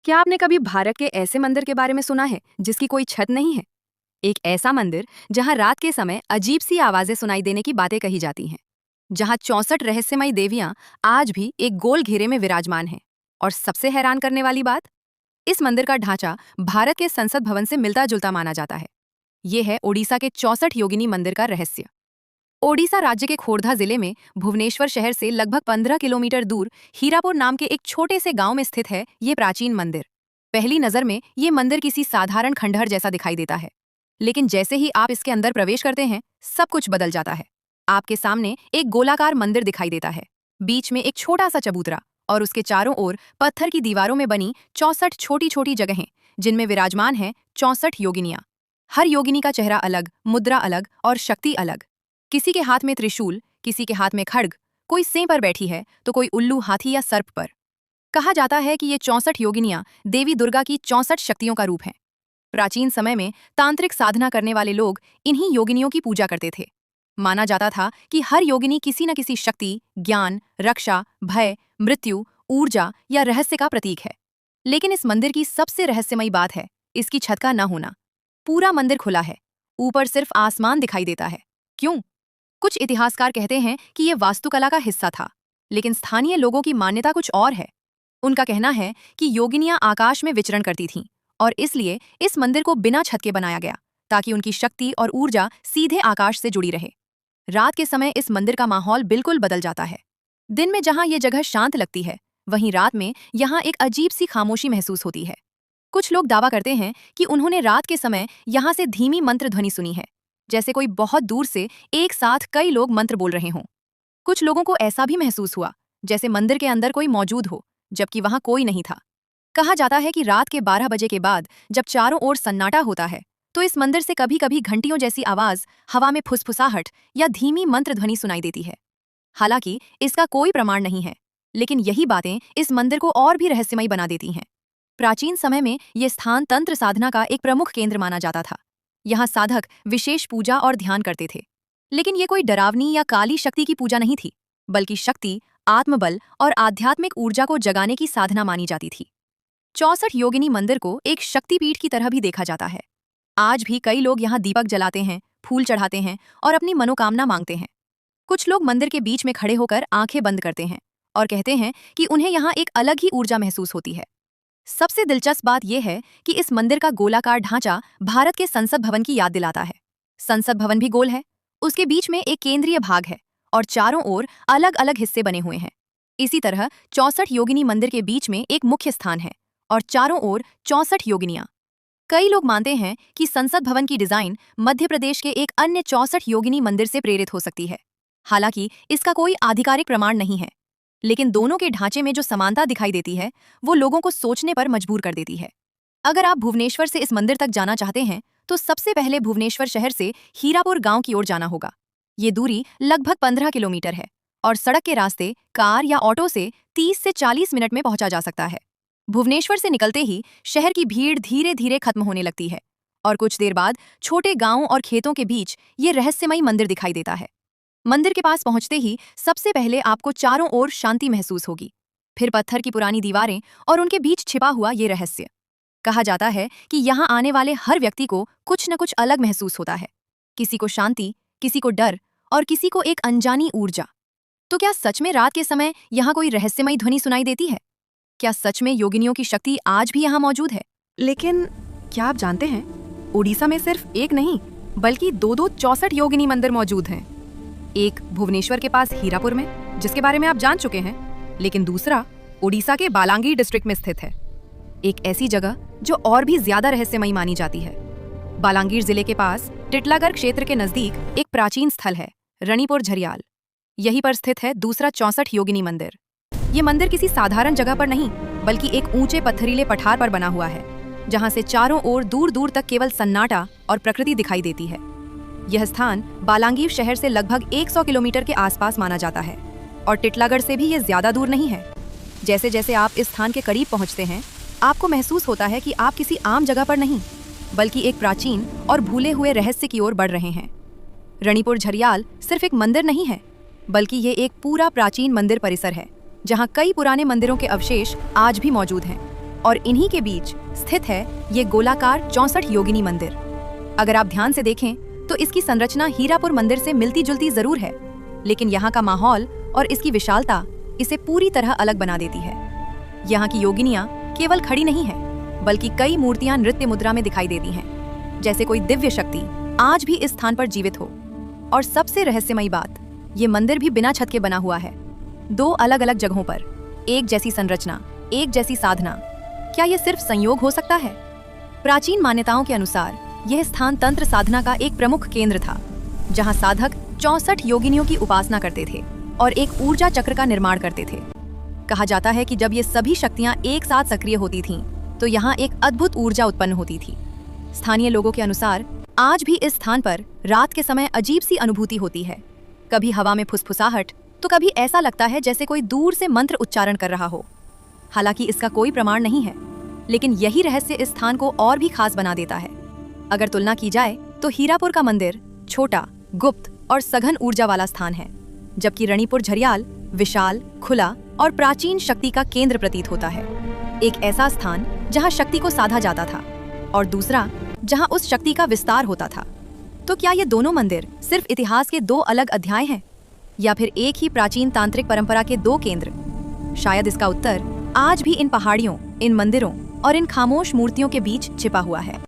क्या आपने कभी भारत के ऐसे मंदिर के बारे में सुना है जिसकी कोई छत नहीं है? एक ऐसा मंदिर जहां रात के समय अजीब सी आवाजें सुनाई देने की बातें कही जाती हैं, जहां 64 रहस्यमयी देवियां आज भी एक गोल घेरे में विराजमान हैं। और सबसे हैरान करने वाली बात, इस मंदिर का ढांचा भारत के संसद भवन से मिलता जुलता माना जाता है। ये है ओडिशा के 64 योगिनी मंदिर का रहस्य। ओडिशा राज्य के खोर्धा जिले में भुवनेश्वर शहर से लगभग 15 किलोमीटर दूर हीरापुर नाम के एक छोटे से गांव में स्थित है ये प्राचीन मंदिर। पहली नजर में ये मंदिर किसी साधारण खंडहर जैसा दिखाई देता है, लेकिन जैसे ही आप इसके अंदर प्रवेश करते हैं सब कुछ बदल जाता है। आपके सामने एक गोलाकार मंदिर दिखाई देता है, बीच में एक छोटा सा चबूतरा और उसके चारों ओर पत्थर की दीवारों में बनी 64 छोटी छोटी जगहें, जिनमें विराजमान हैं 64 योगिनियां। हर योगिनी का चेहरा अलग, मुद्रा अलग और शक्ति अलग। किसी के हाथ में त्रिशूल, किसी के हाथ में खड्ग, कोई सें पर बैठी है तो कोई उल्लू, हाथी या सर्प पर। कहा जाता है कि ये 64 योगिनियां देवी दुर्गा की 64 शक्तियों का रूप हैं। प्राचीन समय में तांत्रिक साधना करने वाले लोग इन्हीं योगिनियों की पूजा करते थे। माना जाता था कि हर योगिनी किसी न किसी शक्ति, ज्ञान, रक्षा, भय, मृत्यु, ऊर्जा या रहस्य का प्रतीक है। लेकिन इस मंदिर की सबसे रहस्यमयी बात है इसकी छत का न होना। पूरा मंदिर खुला है, ऊपर सिर्फ आसमान दिखाई देता है। क्यों? कुछ इतिहासकार कहते हैं कि यह वास्तुकला का हिस्सा था, लेकिन स्थानीय लोगों की मान्यता कुछ और है। उनका कहना है कि योगिनियां आकाश में विचरण करती थीं और इसलिए इस मंदिर को बिना छत के बनाया गया, ताकि उनकी शक्ति और ऊर्जा सीधे आकाश से जुड़ी रहे। रात के समय इस मंदिर का माहौल बिल्कुल बदल जाता है। दिन में जहां यह जगह शांत लगती है, वहीं रात में यहां एक अजीब सी खामोशी महसूस होती है। कुछ लोग दावा करते हैं कि उन्होंने रात के समय यहां से धीमी मंत्र ध्वनि सुनी है, जैसे कोई बहुत दूर से एक साथ कई लोग मंत्र बोल रहे हों। कुछ लोगों को ऐसा भी महसूस हुआ जैसे मंदिर के अंदर कोई मौजूद हो, जबकि वहां कोई नहीं था। कहा जाता है कि रात के 12 बजे के बाद जब चारों ओर सन्नाटा होता है, तो इस मंदिर से कभी कभी घंटियों जैसी आवाज, हवा में फुसफुसाहट या धीमी मंत्र ध्वनि सुनाई देती है। हालांकि इसका कोई प्रमाण नहीं है, लेकिन यही बातें इस मंदिर को और भी रहस्यमयी बना देती हैं। प्राचीन समय में यह स्थान तंत्र साधना का एक प्रमुख केंद्र माना जाता था। यहाँ साधक विशेष पूजा और ध्यान करते थे। लेकिन ये कोई डरावनी या काली शक्ति की पूजा नहीं थी, बल्कि शक्ति, आत्मबल और आध्यात्मिक ऊर्जा को जगाने की साधना मानी जाती थी। 64 योगिनी मंदिर को एक शक्तिपीठ की तरह भी देखा जाता है। आज भी कई लोग यहाँ दीपक जलाते हैं, फूल चढ़ाते हैं और अपनी मनोकामना मांगते हैं। कुछ लोग मंदिर के बीच में खड़े होकर आंखें बंद करते हैं और कहते हैं कि उन्हें यहाँ एक अलग ही ऊर्जा महसूस होती है। सबसे दिलचस्प बात यह है कि इस मंदिर का गोलाकार ढांचा भारत के संसद भवन की याद दिलाता है। संसद भवन भी गोल है, उसके बीच में एक केंद्रीय भाग है और चारों ओर अलग अलग हिस्से बने हुए हैं। इसी तरह 64 योगिनी मंदिर के बीच में एक मुख्य स्थान है और चारों ओर 64 योगिनियां। कई लोग मानते हैं कि संसद भवन की डिजाइन मध्य प्रदेश के एक अन्य 64 योगिनी मंदिर से प्रेरित हो सकती है। हालांकि इसका कोई आधिकारिक प्रमाण नहीं है, लेकिन दोनों के ढांचे में जो समानता दिखाई देती है वो लोगों को सोचने पर मजबूर कर देती है। अगर आप भुवनेश्वर से इस मंदिर तक जाना चाहते हैं तो सबसे पहले भुवनेश्वर शहर से हीरापुर गांव की ओर जाना होगा। ये दूरी लगभग 15 किलोमीटर है और सड़क के रास्ते कार या ऑटो से 30 से 40 मिनट में पहुंचा जा सकता है। भुवनेश्वर से निकलते ही शहर की भीड़ धीरे धीरे खत्म होने लगती है और कुछ देर बाद छोटे गांवों और खेतों के बीच ये रहस्यमयी मंदिर दिखाई देता है। मंदिर के पास पहुंचते ही सबसे पहले आपको चारों ओर शांति महसूस होगी, फिर पत्थर की पुरानी दीवारें और उनके बीच छिपा हुआ ये रहस्य। कहा जाता है कि यहाँ आने वाले हर व्यक्ति को कुछ न कुछ अलग महसूस होता है, किसी को शांति, किसी को डर और किसी को एक अनजानी ऊर्जा। तो क्या सच में रात के समय यहाँ कोई रहस्यमयी ध्वनि सुनाई देती है? क्या सच में योगिनियों की शक्ति आज भी यहाँ मौजूद है? लेकिन क्या आप जानते हैं, उड़ीसा में सिर्फ एक नहीं बल्कि दो 64 योगिनी मंदिर मौजूद हैं। एक भुवनेश्वर के पास हीरापुर में, जिसके बारे में आप जान चुके हैं, लेकिन दूसरा ओडिशा के बालांगीर डिस्ट्रिक्ट में स्थित है, एक ऐसी जगह जो और भी ज्यादा रहस्यमयी मानी जाती है। बालांगीर जिले के पास टिटलागढ़ क्षेत्र के नजदीक एक प्राचीन स्थल है, रणीपुर झरियाल। यहीं पर स्थित है दूसरा 64 योगिनी मंदिर। ये मंदिर किसी साधारण जगह पर नहीं बल्कि एक ऊंचे पत्थरीले पठार पर बना हुआ है, जहां से चारों ओर दूर दूर तक केवल सन्नाटा और प्रकृति दिखाई देती है। यह स्थान बालांगीर शहर से लगभग 100 किलोमीटर के आसपास माना जाता है और टिटलागढ़ से भी ये ज्यादा दूर नहीं है। जैसे जैसे आप इस स्थान के करीब पहुंचते हैं, आपको महसूस होता है कि आप किसी आम जगह पर नहीं बल्कि एक प्राचीन और भूले हुए रहस्य की ओर बढ़ रहे हैं। रणीपुर झरियाल सिर्फ एक मंदिर नहीं है, बल्कि ये एक पूरा प्राचीन मंदिर परिसर है, जहां कई पुराने मंदिरों के अवशेष आज भी मौजूद हैं। और इन्हीं के बीच स्थित है ये गोलाकार 64 योगिनी मंदिर। अगर आप ध्यान से देखें तो इसकी संरचना हीरापुर मंदिर से मिलती जुलती जरूर है, लेकिन यहाँ का माहौल और इसकी विशालता इसे पूरी तरह अलग बना देती है। यहाँ की योगिनियाँ केवल खड़ी नहीं हैं, बल्कि कई मूर्तियाँ नृत्य मुद्रा में दिखाई देती हैं, जैसे कोई दिव्य शक्ति आज भी इस स्थान पर जीवित हो। और सबसे रहस्यमयी बात, ये मंदिर भी बिना छत के बना हुआ है, 2 अलग अलग जगहों पर, एक जैसी संरचना, एक जैसी साधना। क्या यह सिर्फ संयोग हो सकता है? प्राचीन मान्यताओं के अनुसार यह स्थान तंत्र साधना का एक प्रमुख केंद्र था, जहां साधक 64 योगिनियों की उपासना करते थे और एक ऊर्जा चक्र का निर्माण करते थे। कहा जाता है कि जब ये सभी शक्तियां एक साथ सक्रिय होती थीं, तो यहाँ एक अद्भुत ऊर्जा उत्पन्न होती थी। स्थानीय लोगों के अनुसार आज भी इस स्थान पर रात के समय अजीब सी अनुभूति होती है। कभी हवा में फुसफुसाहट, तो कभी ऐसा लगता है जैसे कोई दूर से मंत्र उच्चारण कर रहा हो। हालांकि इसका कोई प्रमाण नहीं है, लेकिन यही रहस्य इस स्थान को और भी खास बना देता है। अगर तुलना की जाए तो हीरापुर का मंदिर छोटा, गुप्त और सघन ऊर्जा वाला स्थान है, जबकि रणीपुर झरियाल विशाल, खुला और प्राचीन शक्ति का केंद्र प्रतीत होता है। एक ऐसा स्थान जहां शक्ति को साधा जाता था और दूसरा जहां उस शक्ति का विस्तार होता था। तो क्या ये दोनों मंदिर सिर्फ इतिहास के 2 अलग अध्याय हैं, या फिर एक ही प्राचीन तांत्रिक परंपरा के 2 केंद्र? शायद इसका उत्तर आज भी इन पहाड़ियों, इन मंदिरों और इन खामोश मूर्तियों के बीच छिपा हुआ है।